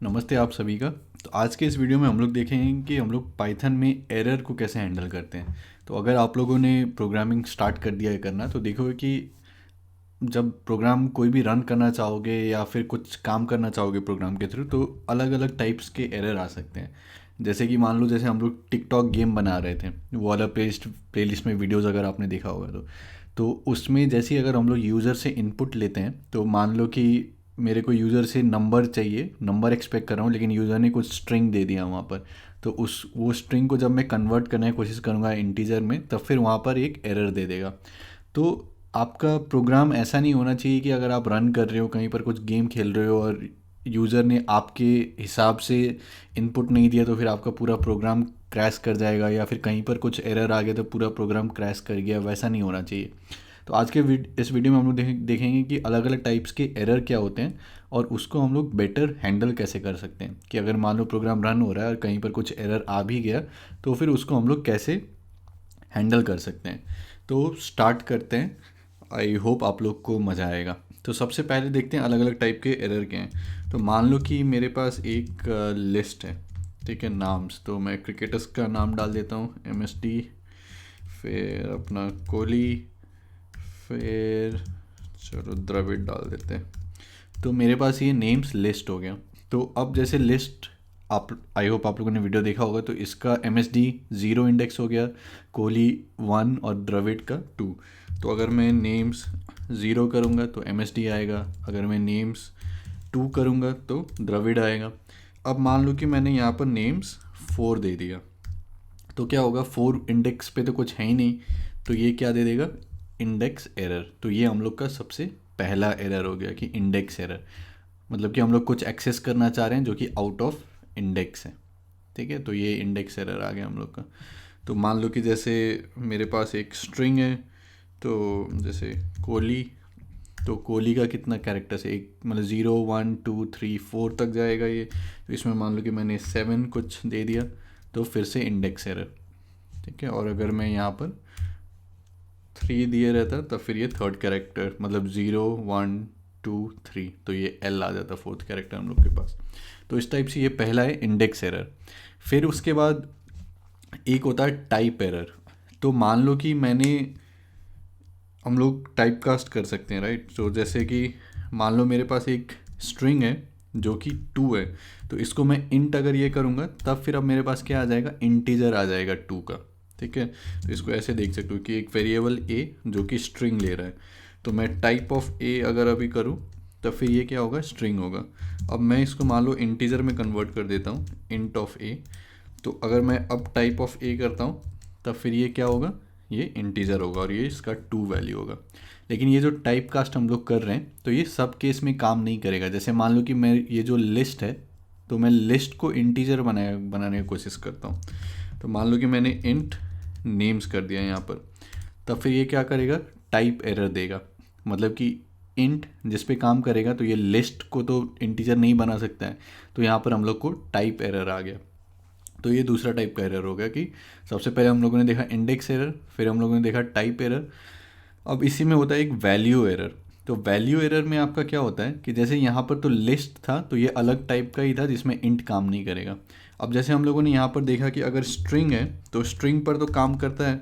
नमस्ते आप सभी का। तो आज के इस वीडियो में हम लोग देखेंगे कि हम लोग पाइथन में एरर को कैसे हैंडल करते हैं। तो अगर आप लोगों ने प्रोग्रामिंग स्टार्ट कर दिया है करना, तो देखोगे कि जब प्रोग्राम कोई भी रन करना चाहोगे या फिर कुछ काम करना चाहोगे प्रोग्राम के थ्रू, तो अलग अलग टाइप्स के एरर आ सकते हैं। जैसे कि मान लो, जैसे हम लोग टिकटॉक गेम बना रहे थे, वो वाला प्लेलिस्ट में वीडियोज़ अगर आपने देखा होगा तो उसमें जैसे ही अगर हम लोग यूज़र से इनपुट लेते हैं, तो मान लो कि मेरे को यूज़र से नंबर चाहिए, नंबर एक्सपेक्ट कर रहा हूँ, लेकिन यूज़र ने कुछ स्ट्रिंग दे दिया वहाँ पर। तो उस वो स्ट्रिंग को जब मैं कन्वर्ट करने की कोशिश करूँगा इंटीजर में, तब फिर वहाँ पर एक एरर दे देगा। तो आपका प्रोग्राम ऐसा नहीं होना चाहिए कि अगर आप रन कर रहे हो कहीं पर, कुछ गेम खेल रहे हो और यूज़र ने आपके हिसाब से इनपुट नहीं दिया, तो फिर आपका पूरा प्रोग्राम क्रैश कर जाएगा, या फिर कहीं पर कुछ एरर आ गया तो पूरा प्रोग्राम क्रैश कर गया। वैसा नहीं होना चाहिए। तो आज के इस वीडियो में हम लोग देखेंगे कि अलग अलग टाइप्स के एरर क्या होते हैं और उसको हम लोग बेटर हैंडल कैसे कर सकते हैं। कि अगर मान लो प्रोग्राम रन हो रहा है और कहीं पर कुछ एरर आ भी गया, तो फिर उसको हम लोग कैसे हैंडल कर सकते हैं। तो स्टार्ट करते हैं। आई होप आप लोग को मज़ा आएगा। तो सबसे पहले देखते हैं अलग अलग टाइप के एरर क्या हैं। तो मान लो कि मेरे पास एक लिस्ट है, ठीक है, नाम्स। तो मैं क्रिकेटर्स का नाम डाल देता हूँ, MSD, फिर अपना कोहली, फिर चलो द्रविड़ डाल देते हैं। तो मेरे पास ये नेम्स लिस्ट हो गया। तो अब जैसे लिस्ट, आप आई होप आप लोगों ने वीडियो देखा होगा, तो इसका MSD 0 इंडेक्स हो गया, कोहली 1 और द्रविड़ का 2। तो अगर मैं नेम्स 0 करूँगा तो MSD आएगा, अगर मैं नेम्स 2 करूँगा तो द्रविड़ आएगा। अब मान लो कि मैंने यहाँ पर नेम्स 4 दे दिया, तो क्या होगा, 4 इंडेक्स पे तो कुछ है ही नहीं, तो ये क्या दे देगा, इंडेक्स एरर। तो ये हम लोग का सबसे पहला एरर हो गया कि इंडेक्स एरर, मतलब कि हम लोग कुछ एक्सेस करना चाह रहे हैं जो कि आउट ऑफ इंडेक्स है। ठीक है, तो ये इंडेक्स एरर आ गया हम लोग का। तो मान लो कि जैसे मेरे पास एक स्ट्रिंग है, तो जैसे कोहली, तो कोहली का कितना कैरेक्टर्स है, एक मतलब 0 1 2 3 4 तक जाएगा ये। तो इसमें मान लो कि मैंने 7 कुछ दे दिया, तो फिर से इंडेक्स एरर। ठीक है, और अगर मैं यहाँ पर 3 दिए रहता, तब फिर ये थर्ड कैरेक्टर, मतलब 0 1 2 3, तो ये L आ जाता, फोर्थ कैरेक्टर हम लोग के पास। तो इस टाइप से ये पहला है इंडेक्स एरर। फिर उसके बाद एक होता है टाइप एरर। तो मान लो कि हम लोग टाइप कास्ट कर सकते हैं, राइट। तो जैसे कि मान लो मेरे पास एक स्ट्रिंग है जो कि 2 है, तो इसको मैं इंट अगर ये करूँगा, तब फिर अब मेरे पास क्या आ जाएगा, इंटीजर आ जाएगा 2 का। ठीक है, तो इसको ऐसे देख सकते हो कि एक वेरिएबल a जो कि स्ट्रिंग ले रहा है, तो मैं टाइप ऑफ a अगर अभी करूँ, तब फिर ये क्या होगा, स्ट्रिंग होगा। अब मैं इसको मान लो इंटीजर में कन्वर्ट कर देता हूँ, इंट ऑफ a। तो अगर मैं अब टाइप ऑफ a करता हूँ, तब फिर ये क्या होगा, ये इंटीजर होगा और ये इसका 2 वैल्यू होगा। लेकिन ये जो टाइप कास्ट हम लोग कर रहे हैं, तो ये सब केस में काम नहीं करेगा। जैसे मान लो कि मैं ये जो लिस्ट है, तो मैं लिस्ट को इंटीजर बनाने की कोशिश करता हूँ। तो मान लो कि मैंने इंट नेम्स कर दिया यहाँ पर, तब फिर ये क्या करेगा, टाइप एरर देगा। मतलब कि इंट जिस पे काम करेगा, तो ये लिस्ट को तो इंटीजर नहीं बना सकता है, तो यहाँ पर हम लोग को टाइप एरर आ गया। तो ये दूसरा टाइप का एरर हो गया कि सबसे पहले हम लोगों ने देखा इंडेक्स एरर, फिर हम लोगों ने देखा टाइप एरर। अब इसी में होता है एक वैल्यू एरर। तो वैल्यू एरर में आपका क्या होता है कि जैसे यहाँ पर तो लिस्ट था, तो ये अलग टाइप का ही था जिसमें इंट काम नहीं करेगा। अब जैसे हम लोगों ने यहाँ पर देखा कि अगर स्ट्रिंग है, तो स्ट्रिंग पर तो काम करता है,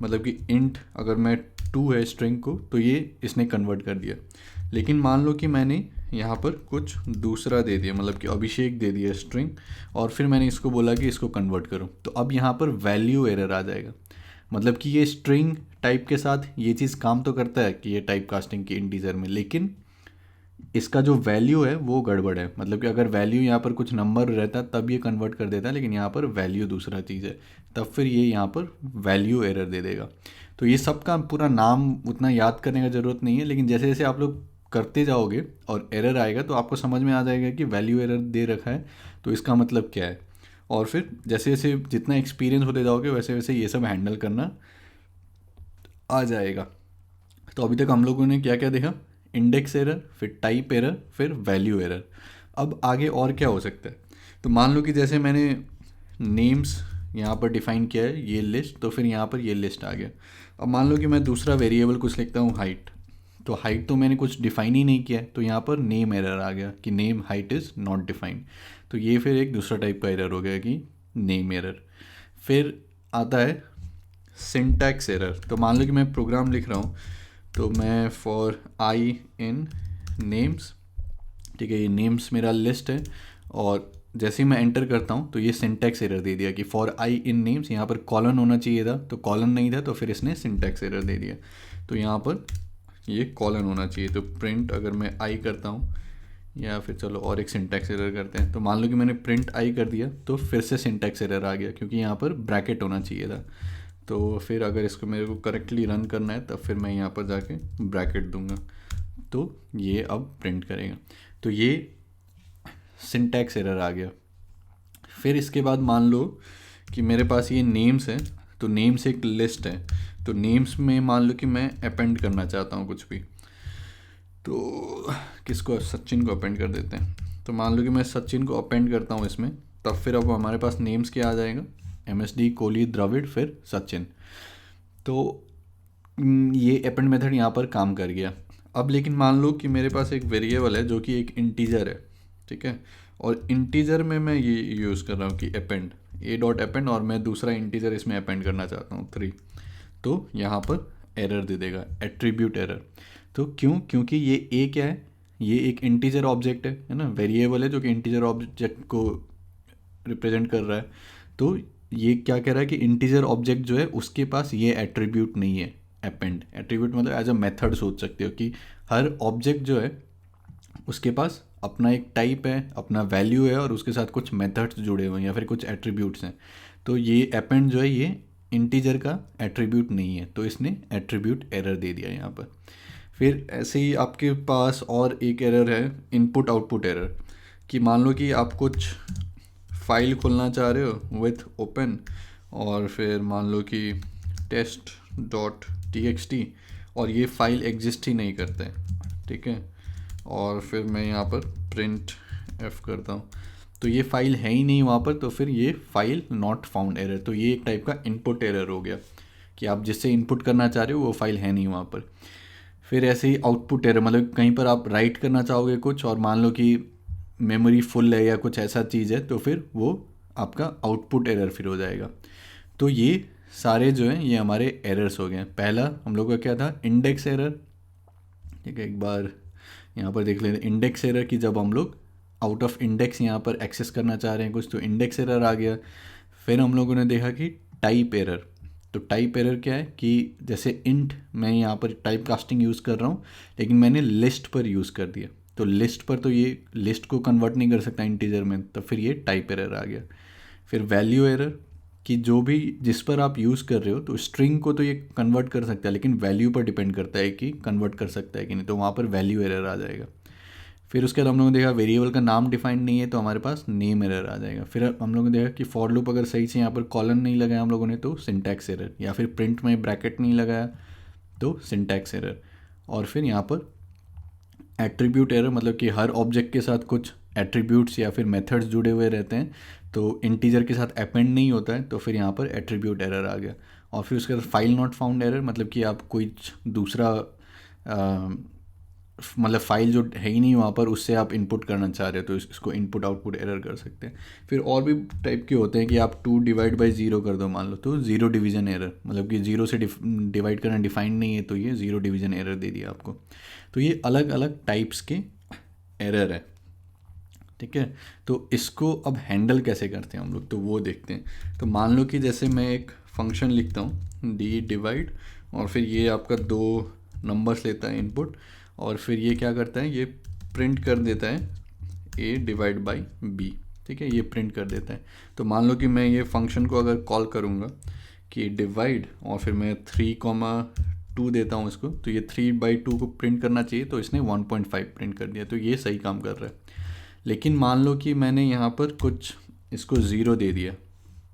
मतलब कि इंट अगर मैं 2 है स्ट्रिंग को, तो ये इसने कन्वर्ट कर दिया। लेकिन मान लो कि मैंने यहाँ पर कुछ दूसरा दे दिया, मतलब कि अभिषेक दे दिया स्ट्रिंग, और फिर मैंने इसको बोला कि इसको कन्वर्ट करो, तो अब यहाँ पर वैल्यू एरर आ जाएगा। मतलब कि ये स्ट्रिंग टाइप के साथ ये चीज़ काम तो करता है कि ये टाइप कास्टिंग की इंटीजर में, लेकिन इसका जो वैल्यू है वो गड़बड़ है। मतलब कि अगर वैल्यू यहाँ पर कुछ नंबर रहता तब ये कन्वर्ट कर देता, लेकिन यहाँ पर वैल्यू दूसरा चीज़ है, तब फिर ये यहाँ पर वैल्यू एरर दे देगा। तो ये सब का पूरा नाम उतना याद करने का ज़रूरत नहीं है, लेकिन जैसे जैसे आप लोग करते जाओगे और एरर आएगा, तो आपको समझ में आ जाएगा कि वैल्यू एरर दे रखा है, तो इसका मतलब क्या है। और फिर जैसे जैसे जितना एक्सपीरियंस होते जाओगे, वैसे वैसे ये सब हैंडल करना आ जाएगा। तो अभी तक हम लोगों ने क्या क्या देखा, इंडेक्स एरर, फिर टाइप एरर, फिर वैल्यू एरर। अब आगे और क्या हो सकता है। तो मान लो कि जैसे मैंने नेम्स यहाँ पर डिफाइन किया है, ये लिस्ट, तो फिर यहाँ पर ये लिस्ट आ गया। अब मान लो कि मैं दूसरा वेरिएबल कुछ लिखता हूँ, हाइट। तो हाइट तो मैंने कुछ डिफाइन ही नहीं किया है, तो यहाँ पर नेम एरर आ गया कि name height is not defined. तो ये फिर एक दूसरा टाइप का एरर हो गया कि नेम एरर। फिर आता है सिंटैक्स एरर। तो मान लो कि मैं प्रोग्राम लिख रहा हूँ, तो मैं फॉर आई इन नेम्स, ठीक है, ये नेम्स मेरा लिस्ट है, और जैसे ही मैं एंटर करता हूँ तो ये सिंटैक्स एरर दे दिया कि फॉर आई इन नेम्स, यहाँ पर कॉलन होना चाहिए था तो कॉलन नहीं था, तो फिर इसने सिंटैक्स एरर दे दिया। तो यहाँ पर ये कॉलन होना चाहिए, तो प्रिंट अगर मैं आई करता हूँ, या फिर चलो और एक सिंटैक्स एरर करते हैं, तो मान लो कि मैंने प्रिंट आई कर दिया तो फिर से सिंटैक्स एरर आ गया क्योंकि यहाँ पर ब्रैकेट होना चाहिए था। तो फिर अगर इसको मेरे को करेक्टली रन करना है तब फिर मैं यहाँ पर जाके ब्रैकेट दूंगा, तो ये अब प्रिंट करेगा। तो ये सिंटैक्स एरर आ गया। फिर इसके बाद मान लो कि मेरे पास ये नेम्स है, तो नेम्स एक लिस्ट है, तो नेम्स में मान लो कि मैं अपेंड करना चाहता हूँ कुछ भी, तो किसको, सचिन को अपेंड कर देते हैं। तो मान लो कि मैं सचिन को अपेंड करता हूँ इसमें, तब फिर अब हमारे पास नेम्स क्या आ जाएगा, MSD कोहली द्रविड़ फिर सचिन। तो ये अपेंड मेथड यहाँ पर काम कर गया। अब लेकिन मान लो कि मेरे पास एक वेरिएबल है जो कि एक इंटीजर है, ठीक है, और इंटीजर में मैं ये यूज़ कर रहा हूँ कि अपेंड ए डॉट अपेंड, और मैं दूसरा इंटीजर इसमें अपेंड करना चाहता हूँ 3, तो यहाँ पर एरर दे देगा, एट्रीब्यूट एरर। तो क्यों, क्योंकि ये ए क्या है, ये एक इंटीजर ऑब्जेक्ट है ना, वेरिएबल है जो कि इंटीजर ऑब्जेक्ट को रिप्रेजेंट कर रहा है। तो ये क्या कह रहा है कि इंटीजर ऑब्जेक्ट जो है उसके पास ये एट्रीब्यूट नहीं है अपेंड। एट्रीब्यूट मतलब एज अ मेथड सोच सकते हो कि हर ऑब्जेक्ट जो है उसके पास अपना एक टाइप है, अपना वैल्यू है, और उसके साथ कुछ मेथड्स जुड़े हुए हैं या फिर कुछ एट्रीब्यूट्स हैं। तो ये अपेंड जो है ये इंटीजर का एट्रीब्यूट नहीं है, तो इसने एट्रीब्यूट एरर दे दिया यहाँ पर। फिर ऐसे ही आपके पास और एक एरर है इनपुट आउटपुट एरर, कि मान लो कि आप कुछ फाइल खोलना चाह रहे हो विथ ओपन, और फिर मान लो कि test.txt, और ये फाइल एग्जिस्ट ही नहीं करता है, ठीक है, और फिर मैं यहाँ पर प्रिंट एफ करता हूँ, तो ये फाइल है ही नहीं वहाँ पर, तो फिर ये फाइल नॉट फाउंड एरर। तो ये एक टाइप का इनपुट एरर हो गया कि आप जिससे इनपुट करना चाह रहे हो वो फाइल है नहीं वहाँ पर। फिर ऐसे ही आउटपुट एरर, मतलब कहीं पर आप राइट करना चाहोगे कुछ, और मान लो कि मेमोरी फुल है या कुछ ऐसा चीज़ है, तो फिर वो आपका आउटपुट एरर फिर हो जाएगा। तो ये सारे जो हैं ये हमारे एरर्स हो गए। पहला हम लोग का क्या था, इंडेक्स एरर, ठीक है, एक बार यहाँ पर देख लेते हैं इंडेक्स एरर की, जब हम लोग आउट ऑफ इंडेक्स यहाँ पर एक्सेस करना चाह रहे हैं कुछ, तो इंडेक्स एरर आ गया। फिर हम लोगों ने देखा कि टाइप एरर, तो टाइप एरर क्या है कि जैसे इंट मैं यहाँ पर टाइप कास्टिंग यूज़ कर रहा हूँ, लेकिन मैंने लिस्ट पर यूज़ कर दिया, तो लिस्ट पर तो ये लिस्ट को कन्वर्ट नहीं कर सकता इंटीजर में, तो फिर ये टाइप एरर आ गया। फिर वैल्यू एरर, कि जो भी जिस पर आप यूज़ कर रहे हो, तो स्ट्रिंग को तो ये कन्वर्ट कर सकता है, लेकिन वैल्यू पर डिपेंड करता है कि कन्वर्ट कर सकता है कि नहीं, तो वहाँ पर वैल्यू एरर आ जाएगा। फिर उसके बाद हम लोगों ने देखा वेरिएबल का नाम डिफाइंड नहीं है, तो हमारे पास नेम एरर आ जाएगा। फिर हम लोगों ने देखा कि फॉर लूप अगर सही से यहाँ पर कॉलन नहीं लगाया हम लोगों ने, तो सिंटैक्स एरर, या फिर प्रिंट में ब्रैकेट नहीं लगाया तो सिंटैक्स एरर। और फिर यहाँ पर एट्रीब्यूट एरर, मतलब कि हर ऑब्जेक्ट के साथ कुछ एट्रीब्यूट्स या फिर मेथड्स जुड़े हुए रहते हैं, तो इंटीजर के साथ अपेंड नहीं होता है, तो फिर यहाँ पर एट्रीब्यूट एरर आ गया। और फिर उसके बाद फाइल नॉट फाउंड एरर, मतलब कि आप कोई दूसरा मतलब फाइल जो है ही नहीं वहाँ पर, उससे आप इनपुट करना चाह रहे हो, तो इसको इनपुट आउटपुट एरर कर सकते हैं। फिर और भी टाइप के होते हैं कि आप 2 डिवाइड बाई 0 कर दो मान लो, तो ज़ीरो डिवीज़न एरर, मतलब कि ज़ीरो से डिवाइड करना डिफाइंड नहीं है, तो ये ज़ीरो डिवीज़न एरर दे दिया आपको। तो ये अलग अलग टाइप्स के एरर है, ठीक है। तो इसको अब हैंडल कैसे करते हैं हम लोग, तो वो देखते हैं। तो मान लो कि जैसे मैं एक फंक्शन लिखता हूँ डी डिवाइड, और फिर ये आपका 2 नंबर्स लेता है इनपुट, और फिर ये क्या करता है, ये प्रिंट कर देता है a डिवाइड बाई b, ठीक है, ये प्रिंट कर देता है। तो मान लो कि मैं ये फंक्शन को अगर कॉल करूँगा कि डिवाइड, और फिर मैं 3,2 देता हूँ इसको, तो ये 3/2 को प्रिंट करना चाहिए, तो इसने 1.5 प्रिंट कर दिया, तो ये सही काम कर रहा है। लेकिन मान लो कि मैंने यहाँ पर कुछ इसको 0 दे दिया,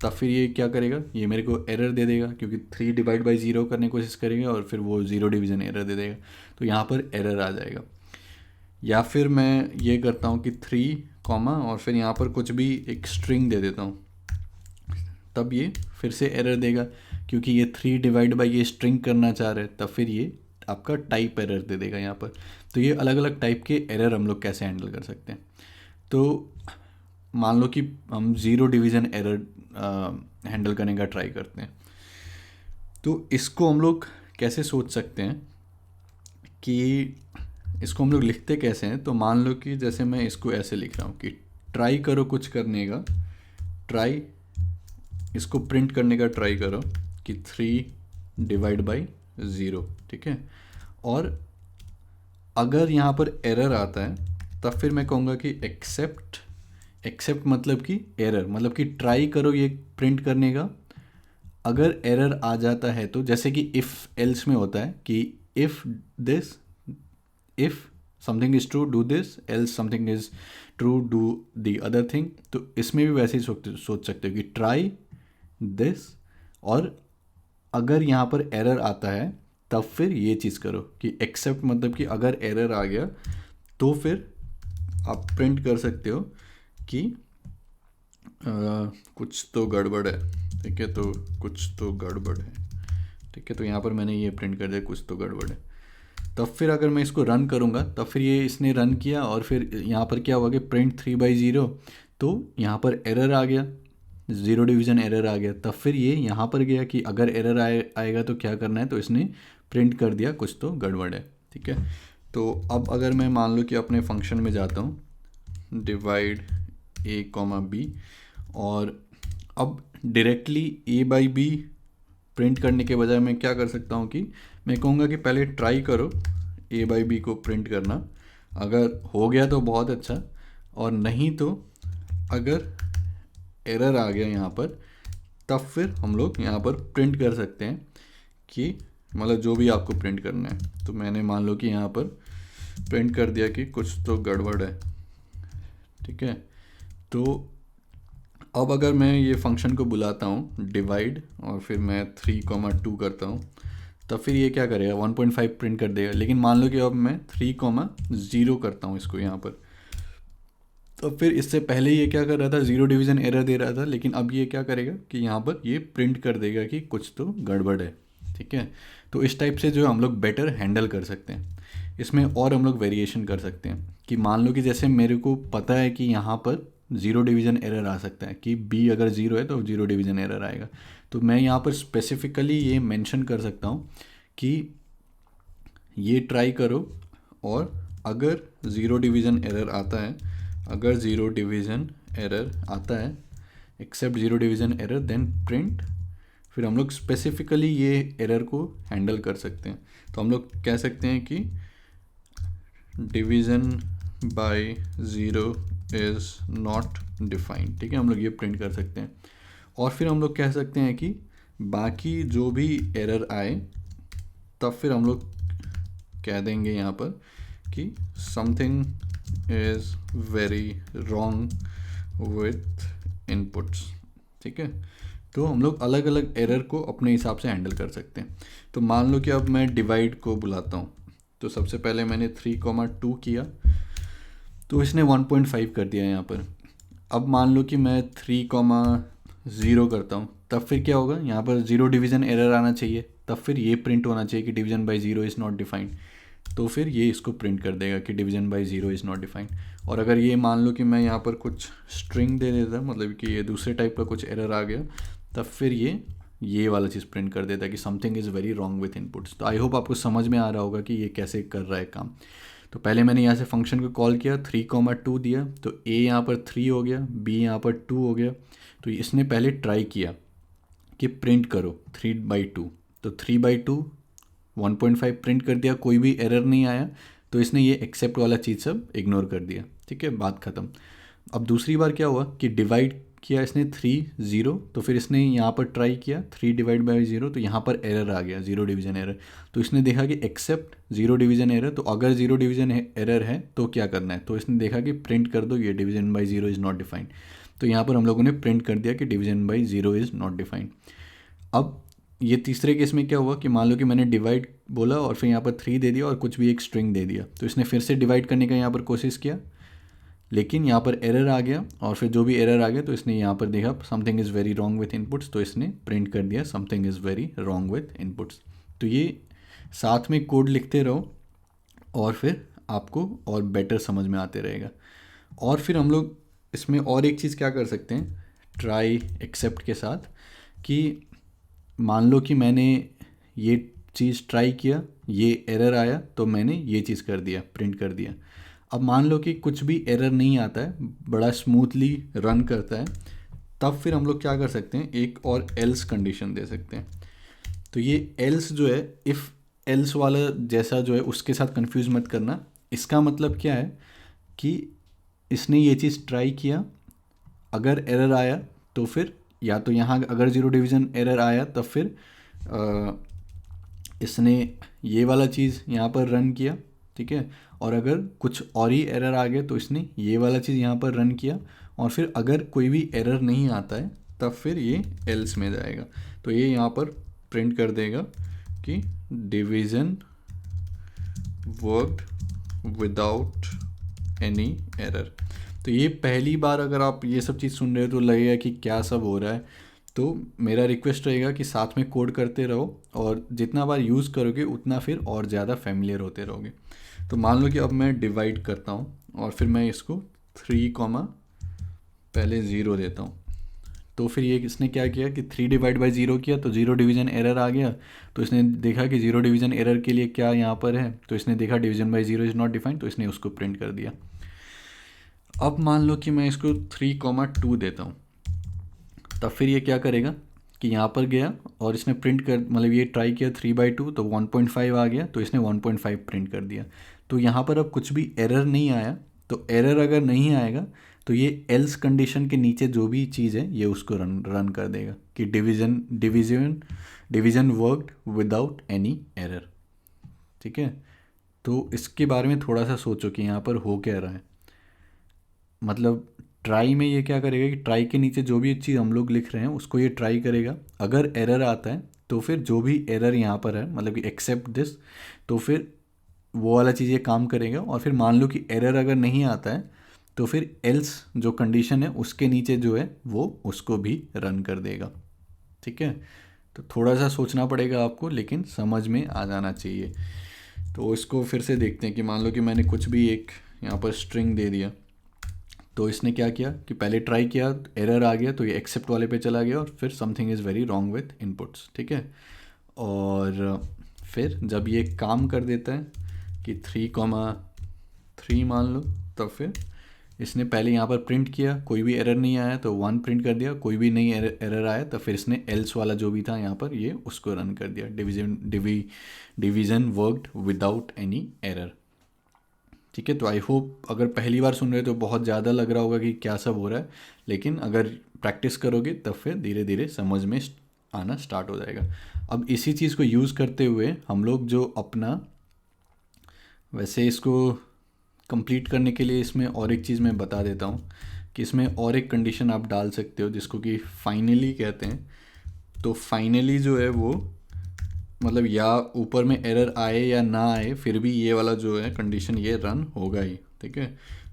तब फिर ये क्या करेगा, ये मेरे को एरर दे देगा, क्योंकि 3 डिवाइड बाई 0 करने की कोशिश करेंगे और फिर वो 0 डिवीज़न एरर दे देगा, तो यहाँ पर एरर आ जाएगा। या फिर मैं ये करता हूँ कि 3 कॉमा, और फिर यहाँ पर कुछ भी एक स्ट्रिंग दे देता हूँ, तब ये फिर से एरर देगा, क्योंकि ये 3 डिवाइड बाई ये स्ट्रिंग करना चाह रहे हैं, तब फिर ये आपका टाइप एरर दे देगा यहाँ पर। तो ये अलग अलग टाइप के एरर हम लोग कैसे हैंडल कर सकते हैं। तो मान लो कि हम ज़ीरो डिवीज़न एरर हैंडल करने का ट्राई करते हैं। तो इसको हम लोग कैसे सोच सकते हैं कि इसको हम लोग लिखते कैसे हैं। तो मान लो कि जैसे मैं इसको ऐसे लिख रहा हूँ कि ट्राई करो कुछ करने का, ट्राई इसको प्रिंट करने का ट्राई करो कि 3/0, ठीक है। और अगर यहाँ पर एरर आता है तब फिर मैं कहूँगा कि एक्सेप्ट मतलब कि एरर, मतलब कि ट्राई करो ये प्रिंट करने का। अगर एरर आ जाता है तो जैसे कि इफ़ एल्स में होता है कि if something is true do this, else something is true do the other thing. तो इसमें भी वैसे ही सोच सकते हो कि ट्राई दिस, और अगर यहाँ पर एरर आता है तब फिर ये चीज़ करो कि एक्सेप्ट मतलब कि अगर एरर आ गया तो फिर आप प्रिंट कर सकते हो कि कुछ तो गड़बड़ है, ठीक है। तो कुछ तो गड़बड़ है, ठीक है। तो यहाँ पर मैंने ये प्रिंट कर दिया कुछ तो गड़बड़ है। तब फिर अगर मैं इसको रन करूँगा तब फिर ये इसने रन किया और फिर यहाँ पर क्या हुआ कि प्रिंट 3/0, तो यहाँ पर एरर आ गया, ज़ीरो डिवीज़न एरर आ गया। तब फिर ये यहाँ पर गया कि अगर एरर आएगा तो क्या करना है, तो इसने प्रिंट कर दिया कुछ तो गड़बड़ है, ठीक है। तो अब अगर मैं मान लो कि अपने फंक्शन में जाता हूँ डिवाइड a, b, और अब डायरेक्टली a/b प्रिंट करने के बजाय मैं क्या कर सकता हूँ कि मैं कहूँगा कि पहले ट्राई करो a/b को प्रिंट करना। अगर हो गया तो बहुत अच्छा, और नहीं तो अगर एरर आ गया यहाँ पर तब फिर हम लोग यहाँ पर प्रिंट कर सकते हैं कि मतलब जो भी आपको प्रिंट करना है। तो मैंने मान लो कि यहाँ पर प्रिंट कर दिया कि कुछ तो गड़बड़ है, ठीक है। तो अब अगर मैं ये फंक्शन को बुलाता हूँ डिवाइड और फिर मैं 3,2 करता हूँ तब फिर ये क्या करेगा 1.5 प्रिंट कर देगा। लेकिन मान लो कि अब मैं 3,0 करता हूँ इसको यहाँ पर, तो फिर इससे पहले ये क्या कर रहा था, ज़ीरो डिवीज़न एरर दे रहा था, लेकिन अब ये क्या करेगा कि यहाँ पर ये प्रिंट कर देगा कि कुछ तो गड़बड़ है, ठीक है। तो इस टाइप से जो हम लोग बेटर हैंडल कर सकते हैं। इसमें और हम लोग वेरिएशन कर सकते हैं कि मान लो कि जैसे मेरे को पता है कि यहाँ पर ज़ीरो डिवीज़न एरर आ सकता है कि बी अगर ज़ीरो है तो ज़ीरो डिवीज़न एरर आएगा। तो मैं यहाँ पर स्पेसिफिकली ये मेंशन कर सकता हूँ कि ये ट्राई करो, और अगर ज़ीरो डिवीज़न एरर आता है, अगर ज़ीरो डिवीज़न एरर आता है, except zero division error then print. फिर हम लोग स्पेसिफिकली ये एरर को हैंडल कर सकते हैं। तो हम लोग कह सकते हैं कि division by zero is not defined, ठीक है। हम लोग ये प्रिंट कर सकते हैं। और फिर हम लोग कह सकते हैं कि बाकी जो भी एरर आए तब फिर हम लोग कह देंगे यहाँ पर कि something is very wrong with inputs, ठीक है। तो हम लोग अलग अलग एरर को अपने हिसाब से हैंडल कर सकते हैं। तो मान लो कि अब मैं डिवाइड को बुलाता हूँ, तो सबसे पहले मैंने 3,2 किया तो इसने 1.5 कर दिया यहाँ पर। अब मान लो कि मैं 3,0 करता हूँ तब फिर क्या होगा, यहाँ पर ज़ीरो डिवीज़न एरर आना चाहिए, तब फिर ये प्रिंट होना चाहिए कि division by zero is not defined. तो फिर ये इसको प्रिंट कर देगा कि division by zero is not defined. और अगर ये मान लो कि मैं यहाँ पर कुछ स्ट्रिंग दे देता, मतलब कि ये दूसरे टाइप का कुछ एरर आ गया, तब फिर ये वाला चीज़ प्रिंट कर देता है कि something is very wrong with inputs. तो आई होप आपको समझ में आ रहा होगा कि ये कैसे कर रहा है काम। तो पहले मैंने यहाँ से फंक्शन को कॉल किया, 3,2 दिया, तो a यहाँ पर 3 हो गया, b यहाँ पर 2 हो गया। तो इसने पहले ट्राई किया कि प्रिंट करो 3/2, तो 3/2 1.5 प्रिंट कर दिया, कोई भी एरर नहीं आया, तो इसने ये एक्सेप्ट वाला चीज़ सब इग्नोर कर दिया, ठीक है, बात ख़त्म। अब दूसरी बार क्या हुआ कि डिवाइड किया इसने 3,0, तो फिर इसने यहाँ पर ट्राई किया 3/0, तो यहाँ पर एरर आ गया, ज़ीरो डिवीज़न एरर। तो इसने देखा कि एक्सेप्ट ज़ीरो डिवीज़न एरर, तो अगर ज़ीरो डिवीज़न एरर है तो क्या करना है, तो इसने देखा कि प्रिंट कर दो ये division by zero is not defined. तो यहाँ पर हम लोगों ने प्रिंट कर दिया कि division by zero is not defined. अब ये तीसरे केस में क्या हुआ कि मान लो कि मैंने डिवाइड बोला और फिर यहाँ पर 3 दे दिया और कुछ भी एक स्ट्रिंग दे दिया, तो इसने फिर से डिवाइड करने का यहाँ पर कोशिश किया, लेकिन यहाँ पर एरर आ गया, और फिर जो भी एरर आ गया तो इसने यहाँ पर देखा something is very wrong with inputs, तो इसने प्रिंट कर दिया something is very wrong with inputs. तो ये साथ में कोड लिखते रहो और फिर आपको और बेटर समझ में आते रहेगा। और फिर हम लोग इसमें और एक चीज़ क्या कर सकते हैं ट्राई एक्सेप्ट के साथ, कि मान लो कि मैंने ये चीज़ ट्राई किया, ये एरर आया, तो मैंने ये चीज़ कर दिया, प्रिंट कर दिया। अब मान लो कि कुछ भी एरर नहीं आता है, बड़ा स्मूथली रन करता है, तब फिर हम लोग क्या कर सकते हैं, एक और एल्स कंडीशन दे सकते हैं। तो ये एल्स जो है, इफ़ एल्स वाला जैसा जो है उसके साथ कंफ्यूज मत करना। इसका मतलब क्या है कि इसने ये चीज़ ट्राई किया, अगर एरर आया तो फिर या तो यहाँ अगर ज़ीरो डिवीज़न एरर आया तब फिर इसने ये वाला चीज़ यहाँ पर रन किया, ठीक है। और अगर कुछ और ही एरर आ गया तो इसने ये वाला चीज़ यहाँ पर रन किया, और फिर अगर कोई भी एरर नहीं आता है तब फिर ये एल्स में जाएगा। तो ये यहाँ पर प्रिंट कर देगा कि division worked without any error. तो ये पहली बार अगर आप ये सब चीज़ सुन रहे हो तो लगेगा कि क्या सब हो रहा है, तो मेरा रिक्वेस्ट रहेगा कि साथ में कोड करते रहो, और जितना बार यूज़ करोगे उतना फिर और ज़्यादा फेमिलियर होते रहोगे। तो मान लो कि अब मैं डिवाइड करता हूँ और फिर मैं इसको 3 कॉमा पहले 0 देता हूँ। तो फिर ये इसने क्या किया कि 3 डिवाइड बाई 0 किया तो 0 डिवीज़न एरर आ गया। तो इसने देखा कि 0 डिवीज़न एरर के लिए क्या यहाँ पर है, तो इसने देखा division by 0 is not defined, तो इसने उसको प्रिंट कर दिया। अब मान लो कि मैं इसको 3 कॉमा 2 देता हूँ, तब फिर ये क्या करेगा कि यहाँ पर गया और इसने प्रिंट कर, मतलब ये ट्राई किया 3/2 तो 1.5 आ गया, तो इसने 1.5 प्रिंट कर दिया। तो यहाँ पर अब कुछ भी एरर नहीं आया। तो एरर अगर नहीं आएगा तो ये एल्स कंडीशन के नीचे जो भी चीज़ है ये उसको रन कर देगा कि division worked without any error, ठीक है। तो इसके बारे में थोड़ा सा सोचो कि यहाँ पर हो क्या रहा है। मतलब ट्राई में ये क्या करेगा कि ट्राई के नीचे जो भी चीज़ हम लोग लिख रहे हैं उसको ये ट्राई करेगा, अगर एरर आता है तो फिर जो भी एरर यहाँ पर है, मतलब कि एक्सेप्ट दिस, तो फिर वो वाला चीज़ ये काम करेगा। और फिर मान लो कि एरर अगर नहीं आता है तो फिर एल्स जो कंडीशन है उसके नीचे जो है वो उसको भी रन कर देगा, ठीक है। तो थोड़ा सा सोचना पड़ेगा आपको, लेकिन समझ में आ जाना चाहिए। तो इसको फिर से देखते हैं कि मान लो कि मैंने कुछ भी एक यहाँ पर स्ट्रिंग दे दिया, तो इसने क्या किया कि पहले ट्राई किया, एरर आ गया तो ये एक्सेप्ट वाले पे चला गया, और फिर something is very wrong with inputs, ठीक है। और फिर जब ये काम कर देता है कि 3 मान लो, तब फिर इसने पहले यहाँ पर प्रिंट किया, कोई भी एरर नहीं आया तो 1 प्रिंट कर दिया, कोई भी नहीं एरर आया तो फिर इसने एल्स वाला जो भी था यहाँ पर ये उसको रन कर दिया, division worked without any error, ठीक है। तो आई होप अगर पहली बार सुन रहे हो तो बहुत ज़्यादा लग रहा होगा कि क्या सब हो रहा है, लेकिन अगर प्रैक्टिस करोगे तब फिर धीरे धीरे समझ में आना स्टार्ट हो जाएगा। अब इसी चीज़ को यूज़ करते हुए हम लोग जो अपना, वैसे इसको कंप्लीट करने के लिए इसमें और एक चीज़ मैं बता देता हूँ कि इसमें और एक कंडीशन आप डाल सकते हो जिसको कि फाइनली कहते हैं। तो फाइनली जो है वो मतलब या ऊपर में एरर आए या ना आए फिर भी ये वाला जो है कंडीशन ये रन होगा ही, ठीक है।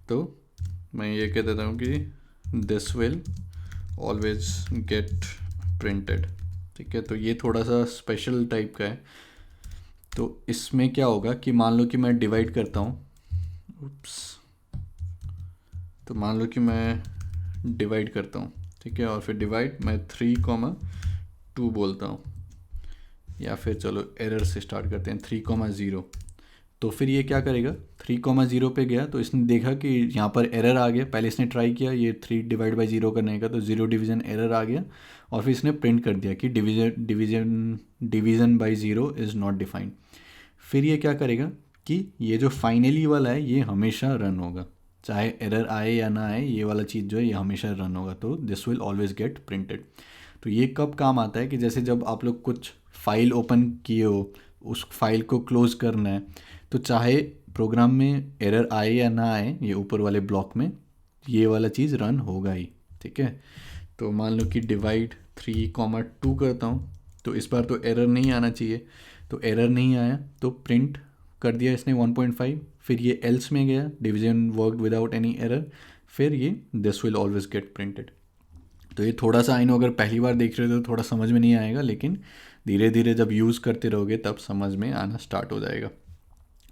तो मैं ये कह देता हूँ कि this will always get printed, ठीक है। तो ये थोड़ा सा स्पेशल टाइप का है। तो इसमें क्या होगा कि मान लो कि मैं डिवाइड करता हूँ, उप्स, तो मान लो कि मैं डिवाइड करता हूँ, ठीक है, और फिर डिवाइड मैं 3,2 बोलता हूँ, या फिर चलो एरर से स्टार्ट करते हैं 3,0। तो फिर ये क्या करेगा, 3,0 पे गया तो इसने देखा कि यहाँ पर एरर आ गया, पहले इसने ट्राई किया ये 3/0 करने का, तो 0 डिवीज़न एरर आ गया, और फिर इसने प्रिंट कर दिया कि division by 0 is not defined. फिर ये क्या करेगा कि ये जो फाइनली वाला है ये हमेशा रन होगा, चाहे एरर आए या ना आए, ये वाला चीज़ जो है ये हमेशा रन होगा। तो this will always get printed. तो ये कब काम आता है कि जैसे जब आप लोग कुछ फाइल ओपन किए हो, उस फाइल को क्लोज़ करना है, तो चाहे प्रोग्राम में एरर आए या ना आए, ये ऊपर वाले ब्लॉक में ये वाला चीज़ रन होगा ही, ठीक है। तो मान लो कि डिवाइड 3,2 करता हूँ, तो इस बार तो एरर नहीं आना चाहिए, तो एरर नहीं आया तो प्रिंट कर दिया इसने 1.5। फिर ये एल्स में गया, division worked without any error, फिर ये this will always get printed. तो ये थोड़ा सा आई नो अगर पहली बार देख रहे हो तो थोड़ा समझ में नहीं आएगा, लेकिन धीरे धीरे जब यूज़ करते रहोगे तब समझ में आना स्टार्ट हो जाएगा।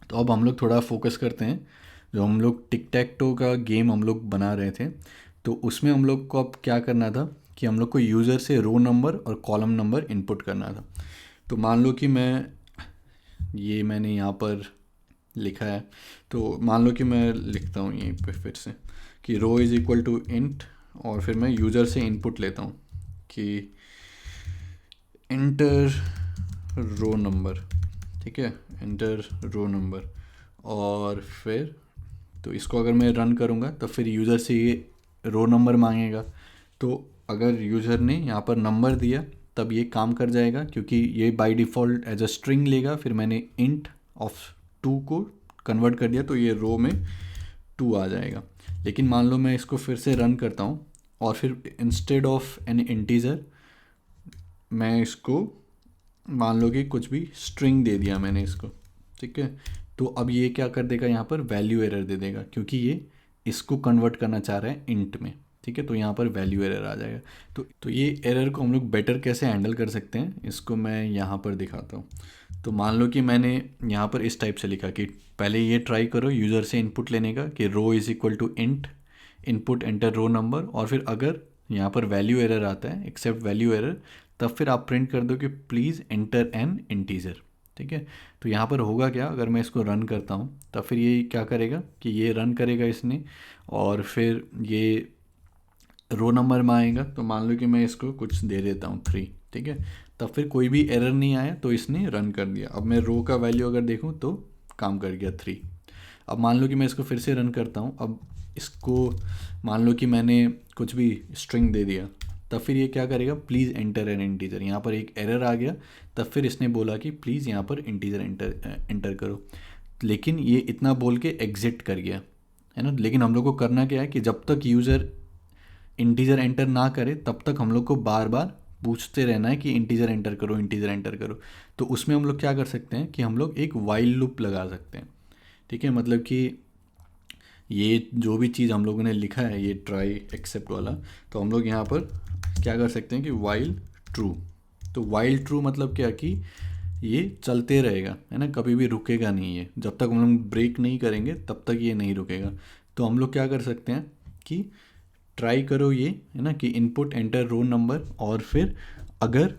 तो अब हम लोग थोड़ा फोकस करते हैं। जो हम लोग टिक टैक टो का गेम हम लोग बना रहे थे, तो उसमें हम लोग को अब क्या करना था कि हम लोग को यूज़र से रो नंबर और कॉलम नंबर इनपुट करना था। तो मान लो कि मैंने यहाँ पर लिखा है, तो मान लो कि मैं लिखता हूँ यहीं पे फिर से कि row is equal to int, और फिर मैं यूज़र से इनपुट लेता हूँ कि इंटर रो नंबर, ठीक है, इंटर रो नंबर। और फिर तो इसको अगर मैं रन करूँगा तो फिर यूज़र से ये रो नंबर मांगेगा। तो अगर यूज़र ने यहाँ पर नंबर दिया तब ये काम कर जाएगा, क्योंकि ये by default as a string लेगा। फिर मैंने इंट ऑफ 2 को कन्वर्ट कर दिया तो ये रो में 2 आ जाएगा। लेकिन मान लो मैं इसको फिर से रन करता हूँ और फिर इंस्टेड ऑफ एन इंटीजर मैं इसको मान लो कि कुछ भी स्ट्रिंग दे दिया मैंने इसको, ठीक है। तो अब ये क्या कर देगा, यहाँ पर वैल्यू एरर दे देगा, क्योंकि ये इसको कन्वर्ट करना चाह रहा है इंट में, ठीक है। तो यहाँ पर वैल्यू एरर आ जाएगा। तो ये एरर को हम लोग बेटर कैसे हैंडल कर सकते हैं, इसको मैं यहाँ पर दिखाता हूँ। तो मान लो कि मैंने यहाँ पर इस टाइप से लिखा कि पहले ये ट्राई करो यूज़र से इनपुट लेने का कि row is equal to int input enter row number, और फिर अगर यहाँ पर वैल्यू एरर आता है एक्सेप्ट वैल्यू एरर, तब फिर आप प्रिंट कर दो कि प्लीज़ एंटर एन इंटीजर, ठीक है। तो यहाँ पर होगा क्या, अगर मैं इसको रन करता हूँ तब फिर ये क्या करेगा कि ये रन करेगा इसने, और फिर ये रो नंबर में आएगा। तो मान लो कि मैं इसको कुछ दे देता हूँ 3, ठीक है। तब फिर कोई भी एरर नहीं आया तो इसने रन कर दिया। अब मैं रो का वैल्यू अगर देखूँ तो काम कर गया 3। अब मान लो कि मैं इसको फिर से रन करता हूँ। अब इसको मान लो कि मैंने कुछ भी स्ट्रिंग दे दिया, तब फिर ये क्या करेगा, प्लीज़ एंटर एन इंटीजर। यहाँ पर एक एरर आ गया, तब फिर इसने बोला कि प्लीज़ यहाँ पर इंटीजर एंटर करो। लेकिन ये इतना बोल के एग्जिट कर गया, है ना। लेकिन हम लोग को करना क्या है कि जब तक यूज़र इंटीजर एंटर ना करे तब तक हम लोग को बार बार पूछते रहना है कि इंटीजर एंटर करो, इंटीजर एंटर करो। तो उसमें हम लोग क्या कर सकते हैं कि हम लोग एक वाइल लूप लगा सकते हैं, ठीक है। मतलब कि ये जो भी चीज़ हम लोगों ने लिखा है ये ट्राई एक्सेप्ट वाला, तो हम लोग यहाँ पर क्या कर सकते हैं कि वाइल ट्रू। तो वाइल ट्रू मतलब क्या कि ये चलते रहेगा, है ना, कभी भी रुकेगा नहीं है। जब तक हम लोग ब्रेक नहीं करेंगे तब तक ये नहीं रुकेगा। तो हम लोग क्या कर सकते हैं कि ट्राई करो ये, है ना, कि इनपुट एंटर रो नंबर, और फिर अगर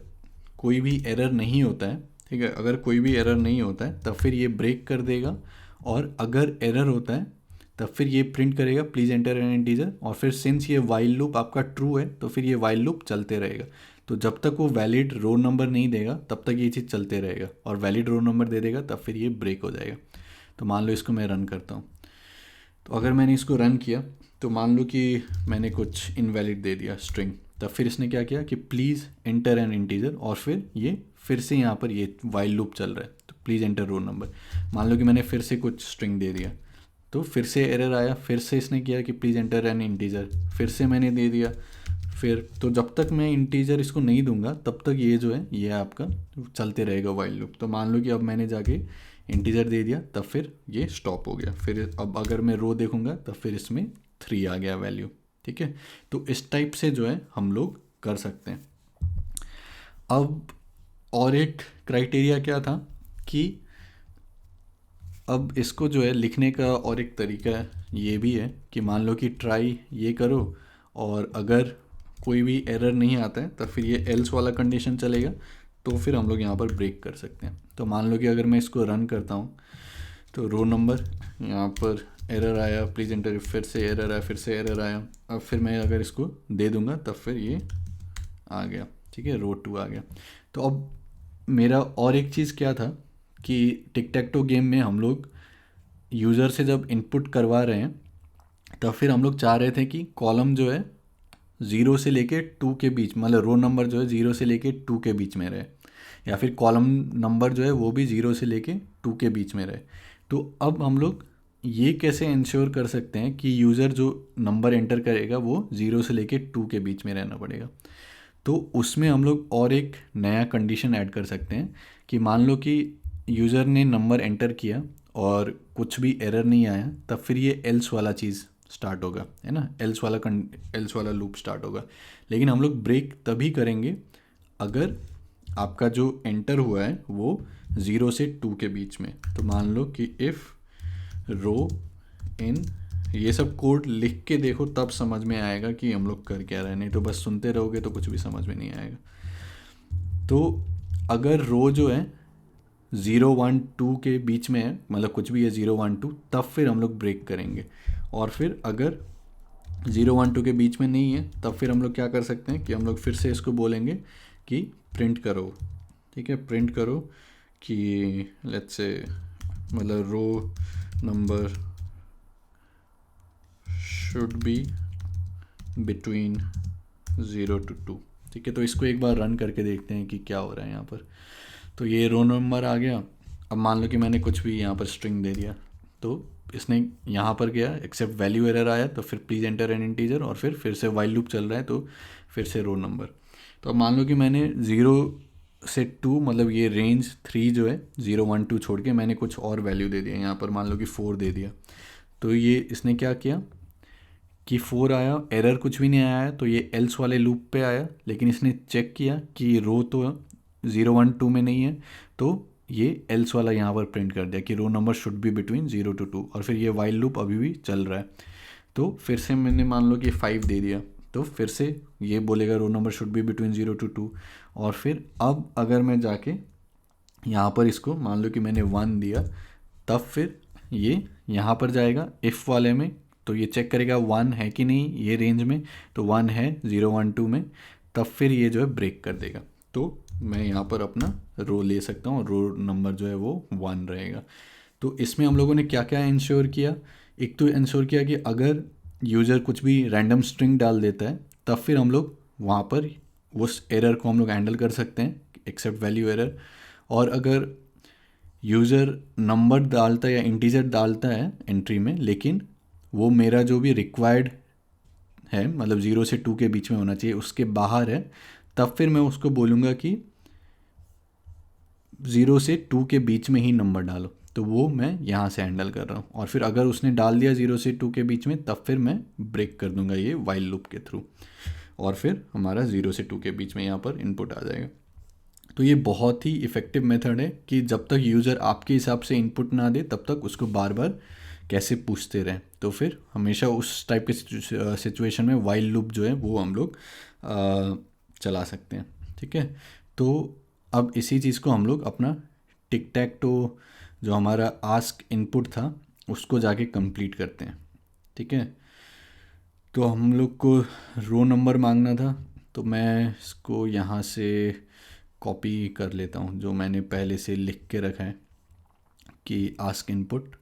कोई भी एरर नहीं होता है, ठीक है, अगर कोई भी एरर नहीं होता है तब फिर ये ब्रेक कर देगा, और अगर एरर होता है तब फिर ये प्रिंट करेगा प्लीज़ एंटर एन इंटीजर। और फिर सिंस ये वाइल लूप आपका ट्रू है तो फिर ये वाइल लूप चलते रहेगा। तो जब तक वो वैलिड रो नंबर नहीं देगा तब तक ये चीज़ चलते रहेगा, और वैलिड रो नंबर दे देगा तब फिर ये ब्रेक हो जाएगा। तो मान लो इसको मैं रन करता हूँ। तो अगर मैंने इसको रन किया तो मान लो कि मैंने कुछ इनवैलिड दे दिया स्ट्रिंग, तब फिर इसने क्या किया कि प्लीज़ एंटर एन इंटीजर, और फिर ये फिर से यहाँ पर ये वाइल लूप चल रहा है, तो प्लीज़ एंटर रो नंबर। मान लो कि मैंने फिर से कुछ स्ट्रिंग दे दिया, तो फिर से एरर आया, फिर से इसने किया कि प्लीज़ एंटर एन इंटीजर, फिर से मैंने दे दिया। फिर तो जब तक मैं इंटीजर इसको नहीं दूंगा तब तक ये जो है ये आपका चलते रहेगा वाइल लूप। तो मान लो कि अब मैंने जाके इंटीजर दे दिया तब फिर ये स्टॉप हो गया। फिर अब अगर मैं रो देखूंगा तब फिर इसमें 3 आ गया वैल्यू, ठीक है। तो इस टाइप से जो है हम लोग कर सकते हैं। अब और एक क्राइटेरिया क्या था कि अब इसको जो है लिखने का और एक तरीका ये भी है कि मान लो कि ट्राई ये करो, और अगर कोई भी एरर नहीं आता है तब फिर ये एल्स वाला कंडीशन चलेगा, तो फिर हम लोग यहाँ पर ब्रेक कर सकते हैं। तो मान लो कि अगर मैं इसको रन करता हूँ तो रो नंबर यहाँ पर एरर आया, प्लीज़ एंटर, फिर से एरर आया, फिर से एरर आया। अब फिर मैं अगर इसको दे दूँगा तब फिर ये आ गया, ठीक है, रो 2 आ गया। तो अब मेरा और एक चीज़ क्या था कि टिक टैक टो गेम में हम लोग यूज़र से जब इनपुट करवा रहे हैं तब फिर हम लोग चाह रहे थे कि कॉलम जो है 0 से लेके 2 के बीच, मतलब रो नंबर जो है 0 से लेके 2 के बीच में रहे, या फिर कॉलम नंबर जो है वो भी 0 से लेके 2 के बीच में रहे। तो अब हम लोग ये कैसे इंश्योर कर सकते हैं कि यूज़र जो नंबर एंटर करेगा वो 0 से लेके 2 के बीच में रहना पड़ेगा। तो उसमें हम लोग और एक नया कंडीशन ऐड कर सकते हैं कि मान लो कि यूज़र ने नंबर एंटर किया और कुछ भी एरर नहीं आया, तब फिर ये एल्स वाला चीज़ स्टार्ट होगा, है ना, एल्स वाला लूप स्टार्ट होगा। लेकिन हम लोग ब्रेक तभी करेंगे अगर आपका जो एंटर हुआ है वो 0 से 2 के बीच में। तो मान लो कि इफ़ रो इन, ये सब कोड लिख के देखो तब समझ में आएगा कि हम लोग कर क्या रहे हैं, नहीं तो बस सुनते रहोगे तो कुछ भी समझ में नहीं आएगा। तो अगर रो जो है 0 1 2 के बीच में है, मतलब कुछ भी है 0 1 2, तब फिर हम लोग ब्रेक करेंगे। और फिर अगर 0 1 2 के बीच में नहीं है तब फिर हम लोग क्या कर सकते हैं कि हम लोग फिर से इसको बोलेंगे कि प्रिंट करो, ठीक है, प्रिंट करो कि लेट्स से मतलब row number should be between 0 to 2। ठीक है, तो इसको एक बार रन करके देखते हैं कि क्या हो रहा है यहाँ पर। तो ये रो नंबर आ गया। अब मान लो कि मैंने कुछ भी यहाँ पर स्ट्रिंग दे दिया, तो इसने यहाँ पर गया एक्सेप्ट वैल्यू एरर आया, तो फिर प्लीज़ एंटर एन इंटीजर, और फिर से वाइल लूप चल रहा है, तो फिर से रो नंबर। तो अब मान लो कि मैंने 0 से 2, मतलब ये रेंज 3 जो है 0 1 2 छोड़ के मैंने कुछ और वैल्यू दे दिया, यहाँ पर मान लो कि 4 दे दिया। तो ये इसने क्या किया कि 4 आया, एरर कुछ भी नहीं आया, तो ये एल्स वाले लूप पे आया। लेकिन इसने चेक किया कि रो तो 0 1 2 में नहीं है, तो ये एल्स वाला यहाँ पर प्रिंट कर दिया कि row number should be between 0 to 2, और फिर ये वाइल लूप अभी भी चल रहा है। तो फिर से मैंने मान लो कि 5 दे दिया, तो फिर से ये बोलेगा row number should be between 0 to 2। और फिर अब अगर मैं जाके यहाँ पर इसको मान लो कि मैंने 1 दिया, तब फिर ये यहाँ पर जाएगा इफ़ वाले में, तो ये चेक करेगा 1 है कि नहीं ये रेंज में, तो 1 है 0 1 2 में, तब फिर ये जो है ब्रेक कर देगा। तो मैं यहाँ पर अपना रो ले सकता हूँ, रो नंबर जो है वो 1 रहेगा। तो इसमें हम लोगों ने क्या क्या इंश्योर किया, एक तो इंश्योर किया कि अगर यूज़र कुछ भी रैंडम स्ट्रिंग डाल देता है तब फिर हम लोग वहाँ पर उस एरर को हम लोग हैंडल कर सकते हैं, एक्सेप्ट वैल्यू एरर। और अगर यूज़र नंबर डालता है या इंटीजर डालता है एंट्री में, लेकिन वो मेरा जो भी रिक्वायर्ड है, मतलब 0 से 2 के बीच में होना चाहिए, उसके बाहर है, तब फिर मैं उसको बोलूँगा कि 0 से 2 के बीच में ही नंबर डालो, तो वो मैं यहाँ से हैंडल कर रहा हूँ। और फिर अगर उसने डाल दिया 0 से 2 के बीच में, तब फिर मैं ब्रेक कर दूंगा ये वाइल लूप के थ्रू, और फिर हमारा 0 से 2 के बीच में यहाँ पर इनपुट आ जाएगा। तो ये बहुत ही इफ़ेक्टिव मेथड है कि जब तक यूज़र आपके हिसाब से इनपुट ना दे तब तक उसको बार बार कैसे पूछते रहें। तो फिर हमेशा उस टाइप के सिचुएशन में वाइल लूप जो है वो हम लोग चला सकते हैं। ठीक है, तो अब इसी चीज़ को हम लोग अपना टिक टैक टो जो हमारा आस्क इनपुट था उसको जाके कंप्लीट करते हैं। ठीक है, तो हम लोग को रो नंबर मांगना था, तो मैं इसको यहाँ से कॉपी कर लेता हूँ जो मैंने पहले से लिख के रखा है कि आस्क इनपुट।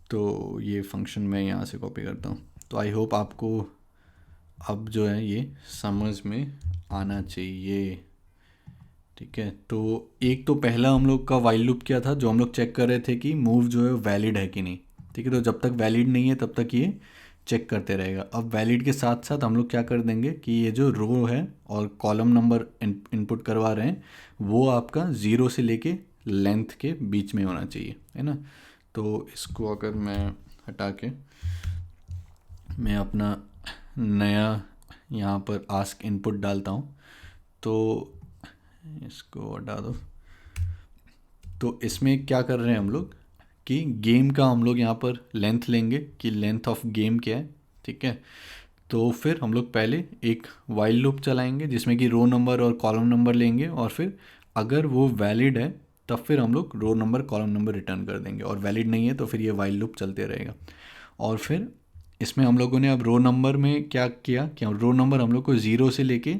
तो ये फंक्शन मैं यहाँ से कॉपी करता हूँ। तो आई होप आपको अब जो है ये समझ में आना चाहिए। ठीक है, तो एक तो पहला हम लोग का वाइल लूप क्या था, जो हम लोग चेक कर रहे थे कि मूव जो है वैलिड है कि नहीं। ठीक है, तो जब तक वैलिड नहीं है तब तक ये चेक करते रहेगा। अब वैलिड के साथ साथ हम लोग क्या कर देंगे कि ये जो रो है और कॉलम नंबर इनपुट करवा रहे हैं वो आपका 0 से लेके लेंथ के बीच में होना चाहिए, है ना। तो इसको अगर मैं हटा के मैं अपना नया यहाँ पर आस्क इनपुट डालता हूँ, तो इसको हटा दो। तो इसमें क्या कर रहे हैं हम लोग कि गेम का हम लोग यहाँ पर लेंथ लेंगे कि लेंथ ऑफ गेम क्या है। ठीक है, तो फिर हम लोग पहले एक वाइल लूप चलाएंगे जिसमें कि रो नंबर और कॉलम नंबर लेंगे, और फिर अगर वो वैलिड है तब फिर हम लोग row number column number return कर देंगे, और वैलिड नहीं है तो फिर ये वाइल लूप चलते रहेगा। और फिर इसमें हम लोगों ने अब रो नंबर में क्या किया कि रो नंबर हम लोग को 0 से लेके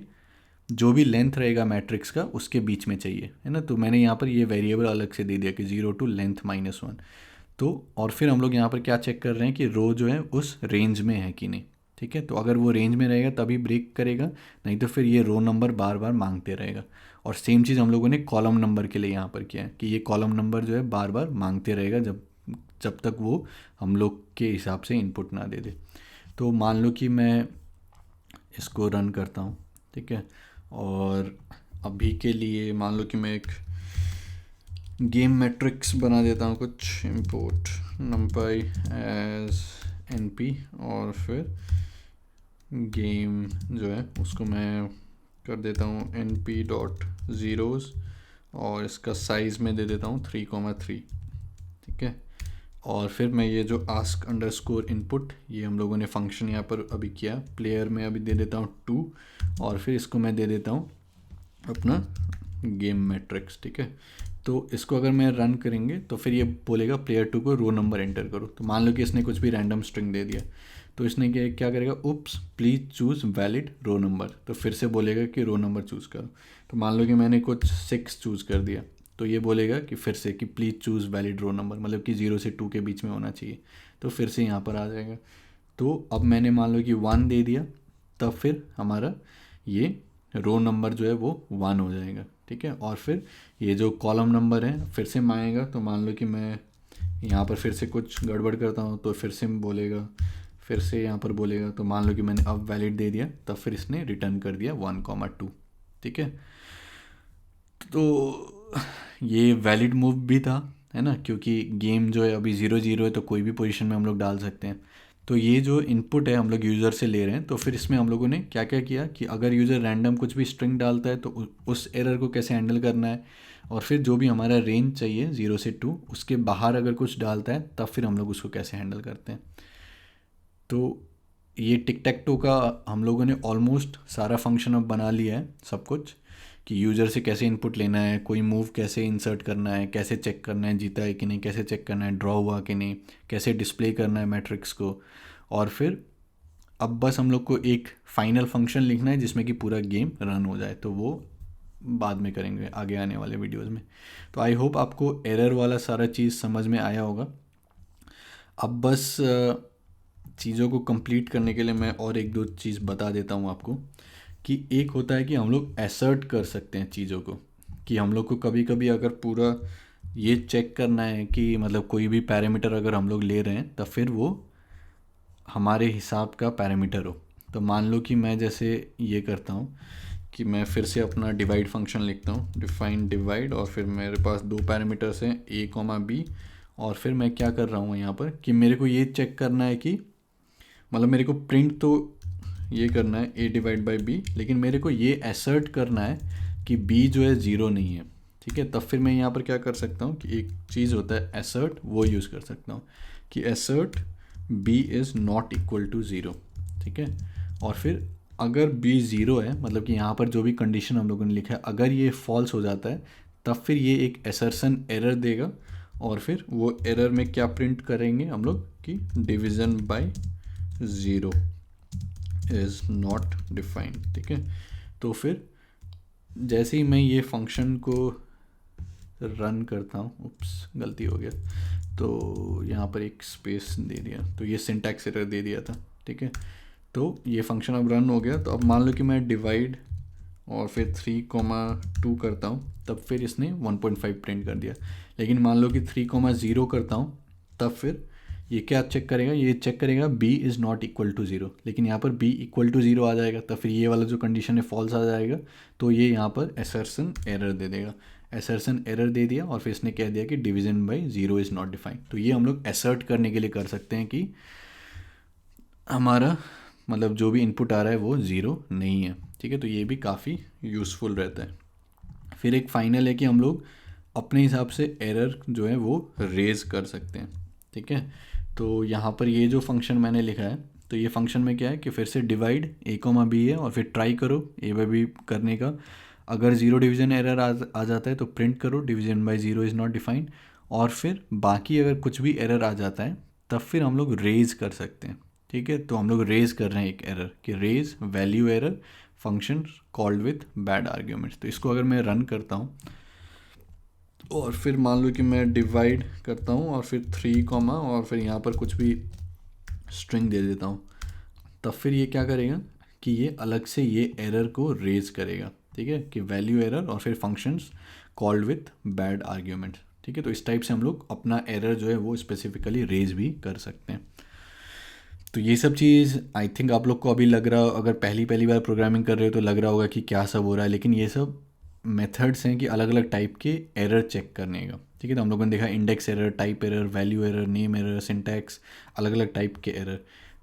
जो भी लेंथ रहेगा मैट्रिक्स का उसके बीच में चाहिए, है ना। तो मैंने यहाँ पर ये वेरिएबल अलग से दे दिया कि 0 to लेंथ -1। तो और फिर हम लोग यहाँ पर क्या चेक कर रहे हैं कि रो जो है उस रेंज में है कि नहीं। ठीक है, तो अगर वो रेंज में रहेगा तभी ब्रेक करेगा, नहीं तो फिर ये रो नंबर बार बार मांगते रहेगा। और सेम चीज़ हम लोगों ने कॉलम नंबर के लिए यहाँ पर किया है कि ये कॉलम नंबर जो है बार बार मांगते रहेगा जब तक वो हम लोग के हिसाब से इनपुट ना दे दे। तो मान लो कि मैं इसको रन करता हूँ। ठीक है, और अभी के लिए मान लो कि मैं एक गेम मैट्रिक्स बना देता हूँ कुछ, इंपोर्ट numpy एज NP और फिर गेम जो है उसको मैं कर देता हूँ NP.zeros और इसका साइज़ में दे देता हूँ 3,3। ठीक है, और फिर मैं ये जो आस्क अंडरस्कोर इनपुट ये हम लोगों ने फंक्शन यहाँ पर अभी किया, प्लेयर में अभी दे देता हूँ 2 और फिर इसको मैं दे देता हूँ अपना गेम मैट्रिक्स। ठीक है, तो इसको अगर मैं रन करेंगे तो फिर ये बोलेगा प्लेयर 2 को रो नंबर एंटर करो। तो मान लो कि इसने कुछ भी रैंडम स्ट्रिंग दे दिया, तो इसने क्या करेगा, oops please choose valid row number, तो फिर से बोलेगा कि रो नंबर चूज़ करो। तो मान लो कि मैंने कुछ 6 चूज़ कर दिया, तो ये बोलेगा कि फिर से कि please choose valid row number, मतलब कि 0 से 2 के बीच में होना चाहिए, तो फिर से यहाँ पर आ जाएगा। तो अब मैंने मान लो कि 1 दे दिया, तब फिर हमारा ये रो नंबर जो है वो 1 हो जाएगा। ठीक है, और फिर ये जो कॉलम नंबर है फिर से मांगेगा, तो मान लो कि मैं यहाँ पर फिर से कुछ गड़बड़ करता हूँ तो फिर से बोलेगा, फिर से यहाँ पर बोलेगा, तो मान लो कि मैंने अब वैलिड दे दिया, तब फिर इसने रिटर्न कर दिया 1,2। ठीक है, तो ये वैलिड मूव भी था, है ना, क्योंकि गेम जो है अभी 0-0 है तो कोई भी पोजीशन में हम लोग डाल सकते हैं। तो ये जो इनपुट है हम लोग यूज़र से ले रहे हैं, तो फिर इसमें हम लोगों ने क्या क्या किया कि अगर यूज़र रैंडम कुछ भी स्ट्रिंग डालता है तो उस एरर को कैसे हैंडल करना है, और फिर जो भी हमारा रेंज चाहिए 0 से 2 उसके बाहर अगर कुछ डालता है तब फिर हम लोग उसको कैसे हैंडल करते हैं। तो ये टिक टैक टो का हम लोगों ने ऑलमोस्ट सारा फंक्शन अब बना लिया है, सब कुछ, कि यूज़र से कैसे इनपुट लेना है, कोई मूव कैसे इंसर्ट करना है, कैसे चेक करना है जीता है कि नहीं, कैसे चेक करना है ड्रॉ हुआ कि नहीं, कैसे डिस्प्ले करना है मैट्रिक्स को, और फिर अब बस हम लोग को एक फाइनल फंक्शन लिखना है जिसमें कि पूरा गेम रन हो जाए, तो वो बाद में करेंगे आगे आने वाले वीडियोस में। तो आई होप आपको एरर वाला सारा चीज़ समझ में आया होगा। अब बस चीज़ों को कंप्लीट करने के लिए मैं और एक दो चीज़ बता देता हूँ आपको, कि एक होता है कि हम लोग एसर्ट कर सकते हैं चीज़ों को, कि हम लोग को कभी कभी अगर पूरा ये चेक करना है कि मतलब कोई भी पैरामीटर अगर हम लोग ले रहे हैं तब फिर वो हमारे हिसाब का पैरामीटर हो। तो मान लो कि मैं जैसे ये करता हूँ कि मैं फिर से अपना डिवाइड फंक्शन लिखता हूँ, डिफाइन डिवाइड, और फिर मेरे पास 2 पैरामीटर्स हैं A, B, और फिर मैं क्या कर रहा हूँ यहाँ पर कि मेरे को ये चेक करना है कि मतलब मेरे को प्रिंट तो ये करना है A/B, लेकिन मेरे को ये एसर्ट करना है कि B जो है 0 नहीं है। ठीक है, तब फिर मैं यहाँ पर क्या कर सकता हूँ कि एक चीज़ होता है एसर्ट, वो यूज़ कर सकता हूँ कि assert B is not equal to 0। ठीक है, और फिर अगर B 0 है, मतलब कि यहाँ पर जो भी कंडीशन हम लोगों ने लिखा है अगर ये फॉल्स हो जाता है तब फिर ये एक एसर्शन एरर देगा, और फिर वो एरर में क्या प्रिंट करेंगे हम लोग कि division by 0 is not defined. ठीक है, तो फिर जैसे ही मैं ये फंक्शन को रन करता हूँ, उप्स गलती हो गया, तो यहाँ पर एक स्पेस दे दिया तो ये सिंटैक्स एरर दे दिया था। ठीक है, तो ये फंक्शन अब रन हो गया। तो अब मान लो कि मैं डिवाइड और फिर 3,2 करता हूँ, तब फिर इसने 1.5 प्रिंट कर दिया। लेकिन मान लो कि 3,0 करता हूँ, तब फिर ये क्या चेक करेगा, ये चेक करेगा B is not equal to 0, लेकिन यहाँ पर B इक्वल टू 0 आ जाएगा, तब फिर ये वाला जो कंडीशन है फॉल्स आ जाएगा, तो ये यहाँ पर एसर्शन एरर दे देगा। एसर्शन एरर दे दिया और फिर इसने कह दिया कि division by 0 is not defined. तो ये हम लोग एसर्ट करने के लिए कर सकते हैं कि हमारा मतलब जो भी इनपुट आ रहा है वो 0 नहीं है। ठीक है, तो ये भी काफ़ी यूज़फुल रहता है। फिर एक फाइनल है कि हम लोग अपने हिसाब से एरर जो है वो रेज़ कर सकते हैं। ठीक है, तो यहाँ पर ये जो फंक्शन मैंने लिखा है, तो ये फंक्शन में क्या है कि फिर से डिवाइड A, B है और फिर ट्राई करो A/B करने का। अगर 0 डिवीज़न एरर आ जाता है तो प्रिंट करो division by 0 is not defined, और फिर बाकी अगर कुछ भी एरर आ जाता है तब फिर हम लोग रेज़ कर सकते हैं। ठीक है, तो हम लोग रेज़ कर रहे हैं एक एरर कि raise value error function called with bad arguments. तो इसको अगर मैं रन करता हूँ और फिर मान लो कि मैं डिवाइड करता हूँ और फिर 3, और फिर यहाँ पर कुछ भी स्ट्रिंग दे देता हूँ, तब फिर ये क्या करेगा कि ये अलग से ये एरर को रेज करेगा। ठीक है, कि वैल्यू एरर और फिर functions called with bad arguments. ठीक है, तो इस टाइप से हम लोग अपना एरर जो है वो स्पेसिफिकली रेज भी कर सकते हैं। तो ये सब चीज़ आई थिंक आप लोग को अभी लग रहा, अगर पहली पहली बार प्रोग्रामिंग कर रहे हो तो लग रहा होगा कि क्या सब हो रहा है, लेकिन ये सब मेथड्स हैं कि अलग अलग टाइप के एरर चेक करने का। ठीक है। तो हम लोगों ने देखा index error, type error, value error, name error, syntax, अलग अलग टाइप के एरर।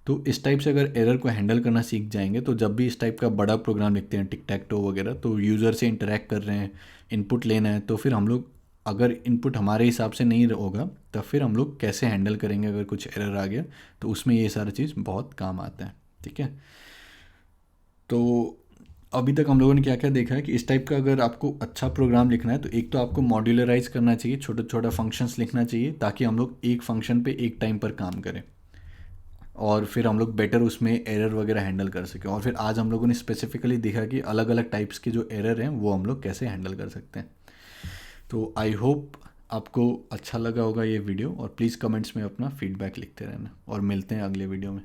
तो इस टाइप से अगर एरर को हैंडल करना सीख जाएंगे तो जब भी इस टाइप का बड़ा प्रोग्राम लिखते हैं, टिक टैक टो वगैरह, तो यूज़र से इंटरेक्ट कर रहे हैं, इनपुट लेना है, तो फिर हम लोग अगर इनपुट हमारे हिसाब से नहीं होगा तब फिर हम लोग कैसे हैंडल करेंगे अगर कुछ एरर आ गया, तो उसमें ये सारा चीज़ बहुत काम आता है। ठीक है। तो अभी तक हम लोगों ने क्या क्या देखा है कि इस टाइप का अगर आपको अच्छा प्रोग्राम लिखना है तो एक तो आपको मॉड्यूलराइज करना चाहिए, छोटा छोटा फंक्शंस लिखना चाहिए ताकि हम लोग एक फंक्शन पे एक टाइम पर काम करें और फिर हम लोग बेटर उसमें एरर वगैरह हैंडल कर सकें। और फिर आज हम लोगों ने स्पेसिफिकली देखा कि अलग अलग टाइप्स के जो एरर हैं वो हम लोग कैसे हैंडल कर सकते हैं। तो आई होप आपको अच्छा लगा होगा ये वीडियो, और प्लीज़ कमेंट्स में अपना फीडबैक लिखते रहना, और मिलते हैं अगले वीडियो में।